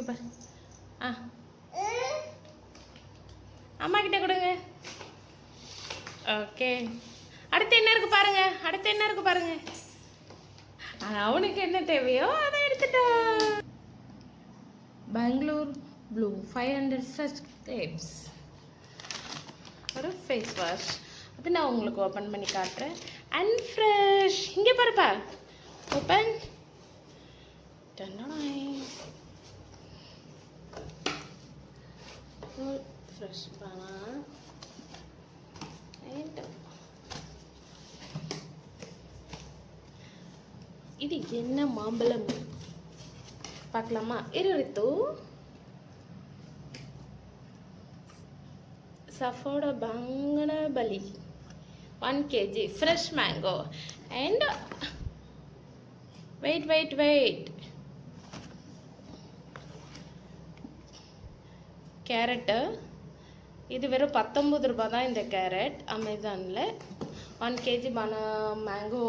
பாரு. ஆ அம்மா கிட்ட கொடுங்க. ஓகே, அடுத்து என்ன இருக்கு பாருங்க. அடுத்து என்ன இருக்கு பாருங்க. அவனுக்கு என்ன தேவையோ அதை எடுத்துட்டா. பெங்களூர் ப்ளூ 500 சப்ஸ்கிரைப்ஸ் ஒரு ஃபேஸ் வாஷ். அது நான் உங்களுக்கு ஓப்பன் பண்ணி காட்டுறேன். அண்ட் ஃப்ரெஷ் இங்கே பாருப்பா. ஓப்பன். ஃப்ரெஷ் பானா. இது என்ன மாம்பழம் பார்க்கலாமா? ரித்து சஃபோடா பங்கன பலி 1 kg fresh mango and wait carrot. இது வெறும் 19 ரூபாய் தான் இந்த கேரட். அமேசானில் 1 kg mango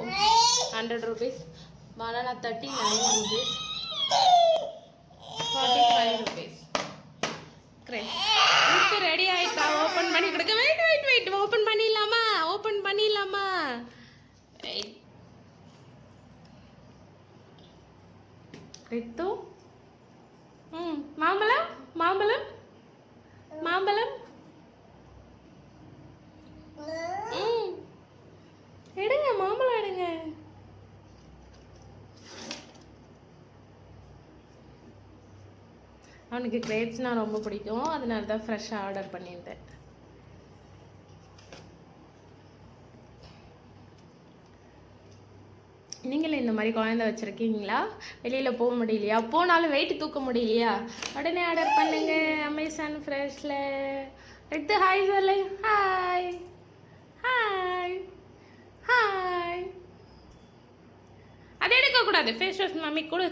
100 rupees, banana 39 rupees, 45 rupees. இதுக்கு ரெடி ஆயிட்டா? ஓப்பன் பண்ணி கொடுக்க. வெயிட் ஓப்பன் பண்ணிடலாமா? ரித்து மாம்பழம் எடுங்க, மாம்பழம் எடுங்க. அவனுக்கு கிரேப்ஸ்னால் ரொம்ப பிடிக்கும், அதனால தான் ஃப்ரெஷ்ஷாக ஆர்டர் பண்ணியிருந்தேன். நீங்களும் இந்த மாதிரி குழந்தை வச்சுருக்கீங்களா? வெளியில் போக முடியலையா? போனாலும் வெயிட் தூக்க முடியலையா? உடனே ஆர்டர் பண்ணுங்க அமேசான் ஃப்ரெஷ்ஷில். எடுத்து ஹாய் சொல்லு. ஹாய். அதை எடுக்கக்கூடாது. ஃபேஸ் வாஷ் மம்மி கொடு.